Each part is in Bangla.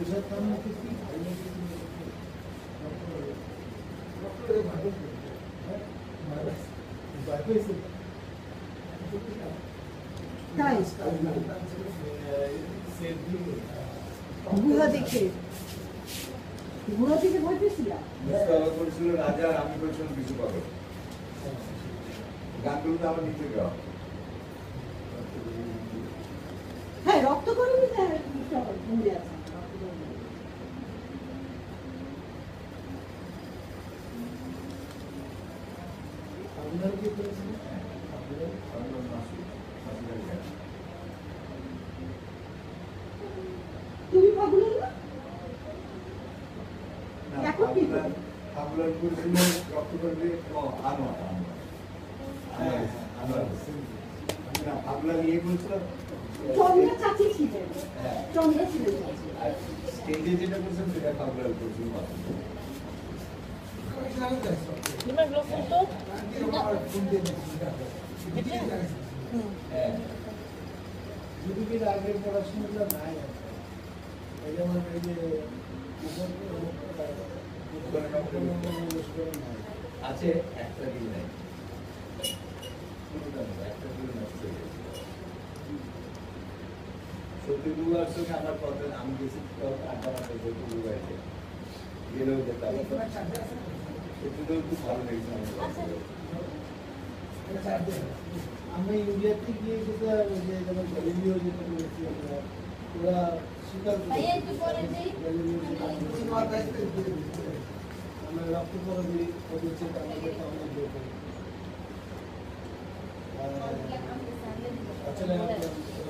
গুহা দেখে ভয় পেয়েছিলাম। রাজা আর আমি করেছিলাম কিছু পাগল গানগুলো তো আমার নিচে গাওয়া। হ্যাঁ, রক্ত করে তুমি পাগল না? এখন কি আপনার করেছিল রক্ত করবে আপনার ইয়ে বলছিল চন্দ্রা চাচি ছিলেন, চন্দ্রা ছিলেন স্টেজে যেটা করছেন সেটা আপনার করছিল আগের পড়াশোনাটা নাই যেমন এই যে আছে একটা দিন নাই একটা দিন নষ্ট হয়ে গেছে। সত্যিগুলোর সঙ্গে আমার কথা আমি গেছি আড্ডা মারতে সত্যিগুলো বাড়িতে গেলেও যেতাম। সত্যিগুলো খুব ভালো লেগেছে আমি ইন্ডিয়াতে গিয়ে যেটা যেমন গ্যালিলিও যেটা করেছি ওরা স্বীকার আমরা রক্ত পরবী হচ্ছে আমাদের অনেক দরকার। আসলে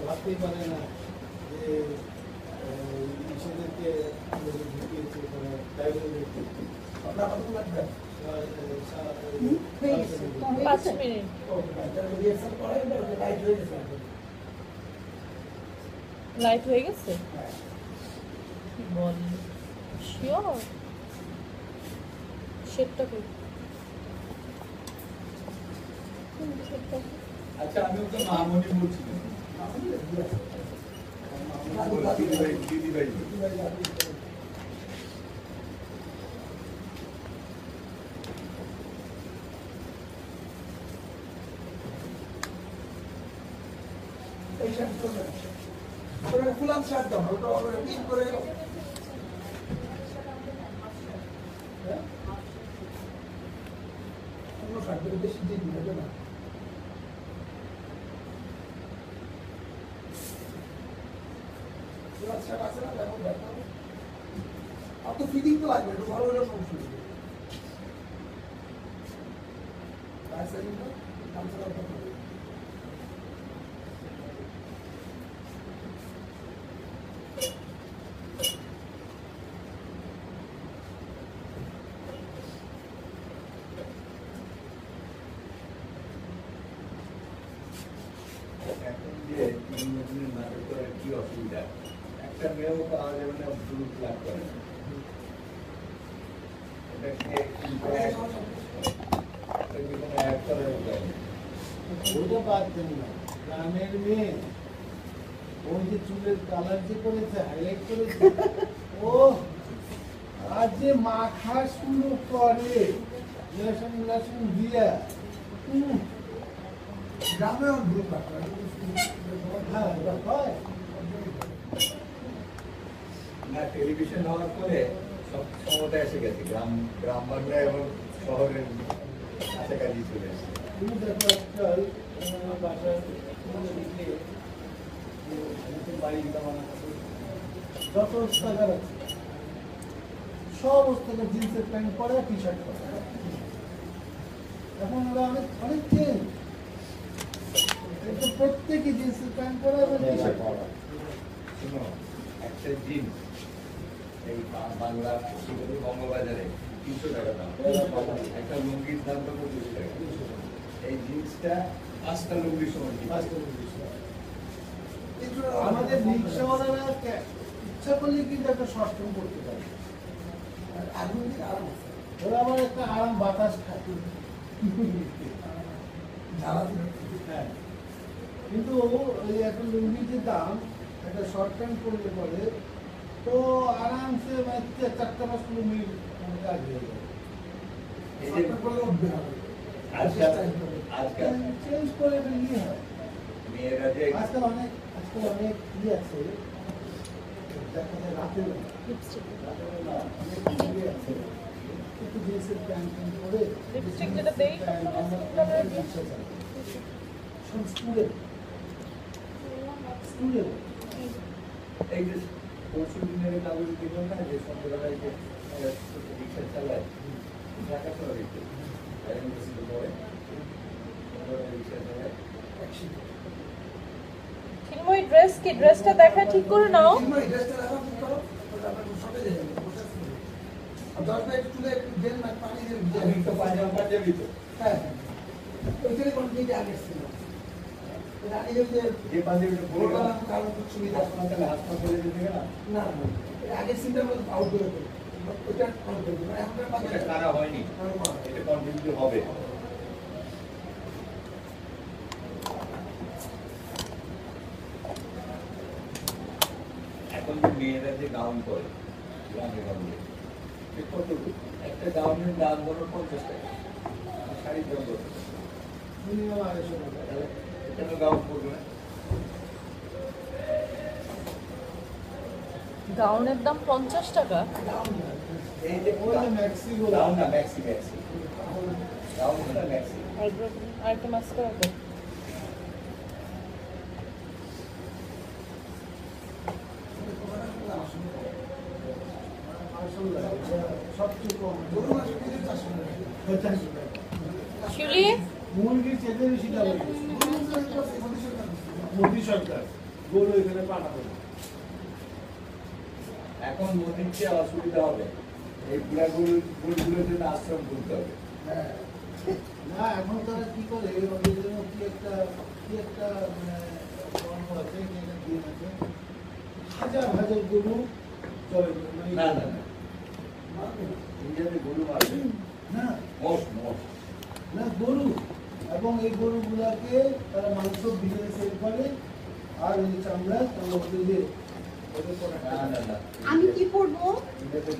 ভাবতেই পারে না যে সেদেরকে ঢুকিয়েছে আপনার কত লাগবে? 5 মিনিট। লাইট হয়ে গেছে? বল শিওর সেটটা কই? আচ্ছা আমি ওকে মামনি বলছিলাম দিদি ভাই ফুলাম শার্ট দাও ওটা পিন করে অন্য শার্ট বেশি দিন হবে না। আর তো ফিটিং তো লাগবে একটু ভালো হলে সমস্যা নেই। এখন যে নাটক করার কি অসুবিধা একটা মেয়েও পাওয়া যাবে না ব্লু ফ্ল্যাগ করে ওটা বাদ দেন না গ্রামের মেয়ে ওই যে চুলের কালার যে করেছে হাইলাইট করেছে ও আর যে মাখা শুরু করে লেসন লেসন দিয়া গ্রামে গ্রুপ হ্যাঁ ওটা হয় না টেলিভিশন হওয়ার পরে সব ক্ষমতা এসে গেছে গ্রাম গ্রাম বাংলায় এবং শহরের কাছাকাছি চলে এসেছে। তুমি দেখো একটা বাসার বাড়ি যত স্থাগার আছে সব স্থাগার জিন্সের প্যান্ট পরে টি শার্ট পরে এখন ওরা অনেক অনেক চেঞ্জ প্রত্যেকে জিন্সের প্যান্ট পরে এবং টি শার্ট পরে। শুনো একটা জিন্স এই বাংলা বঙ্গবাজারে 300 টাকা দাম একটা লুঙ্গির দাম তো 200 টাকা এই জিন্সটা 5টা লুঙ্গির সমান আমাদের রিক্সাওয়ালারা ইচ্ছা করলে কিন্তু একটা শর্ট টার্ম করতে পারে ওরা আবার একটা আরাম বাতাস খায় হ্যাঁ কিন্তু ওই একটা লুঙ্গির যে দাম একটা শর্ট টার্ম করলে পরে তো আরামসে মানে 4-5 মিনিট কাজ হয়ে যাবে। এই যে আজকাল আজকাল চেঞ্জ করে নিয়ে হয়। মেয়েরা যে আজকাল অনেক আছে দেখা যায় রাতের বেলা লিপস্টিক অনেক আছে একটু জিন্সের প্যান্ট পরে লিপস্টিক যেটা দেই সব স্টুডেন্ট এই যে পরশু দিনের কাগজ দেখলাম না যে সন্ধ্যাবেলায় যে রিক্সা চালায় ঢাকা শহরে পরে রিক্সা চালায় চিন্ময় ড্রেস কি ড্রেসটা দেখা ঠিক করে নাও আমি তো পাঞ্জাবি তো যে পাঞ্জাবিটা পরে গেলাম হাসপাতালে হাসপাতালে যেতে গেলাম এটা কারা হয়নি এটা কন্টিনিউ হবে এখন যে মেয়েরা যে গাউন করে গ্রামে গঞ্জে সে কত একটা গাউনের দাম ধরো 50 টাকা শাড়ির দাম ধরো মিনিমাম 250 টাকা। তাহলে এখানে গাউন করবে না গাউনের দাম 50 টাকা এই যে ওই যে ম্যাক্সিগুলো গাউন না ম্যাক্সি গাউন না ম্যাক্সি আরেকটা মাস্কারা দাও সবচেয়ে কম শিউলি মুরগির চেয়ে বেশি দাম মোদী সরকার গরু এখানে পাঠাবে না। এখন মোদির চেয়ে অসুবিধা হবে এই বুড়া গরুগুলোর জন্য আশ্রম করতে হবে না এখন তারা কি করে ওদের জন্য কি একটা মানে গল্প আছে কি একটা দিন আছে হাজার হাজার গরু চলে মানে না না না ইন্ডিয়াতে গরু মারবে না মোষ না গরু এবং এই গরুগুলাকে তারা মাংস বিজনেস সেল করে আর ওই যে চামড়া তাহলে ওদের যে ওদের পর না না না আমি কি পরবো? ইন্ডিয়াতে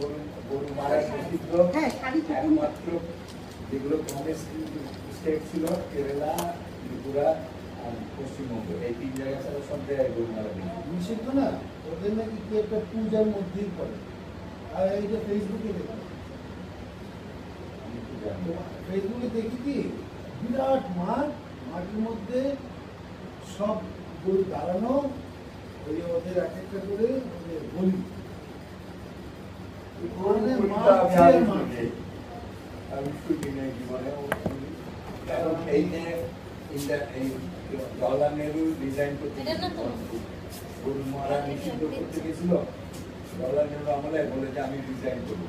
গরু মারার নিষিদ্ধ হ্যাঁ, শাড়ি তো পরবো। একমাত্র যেগুলো কমিউনিস্ট স্টেট ছিল কেরালা ত্রিপুরা আর পশ্চিমবঙ্গ এই 3 জায়গা ছাড়া সব জায়গায় গরু মারা নেই নিষিদ্ধ না ওদের নাকি কি একটা পূজার মধ্যেই করে আর এই যে ফেসবুকে দেখি আমি কি জানি ফেসবুকে দেখি কি বিরাট মাঠের মধ্যে সব গরু দাঁড়ানো ওই যে ওদের এক একটা করে ওদের বলি ওখানে আমি শুটিংয়ে জীবনে কারণ এই যে এই জওহরলাল নেহরু ডিজাইন করতে গরু মারা নিষিদ্ধ করতে গেছিল জওহরলাল নেহরু আমলে বলে যে আমি ডিজাইন করবো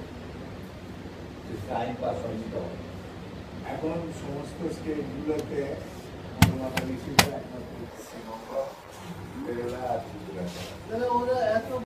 আইন পাস হয়নি তখন এখন সমস্ত স্টেটগুলোতে মারা নিষিদ্ধ একমাত্র পশ্চিমবঙ্গ কেরালা আর ত্রিপুরা তাহলে ওরা এত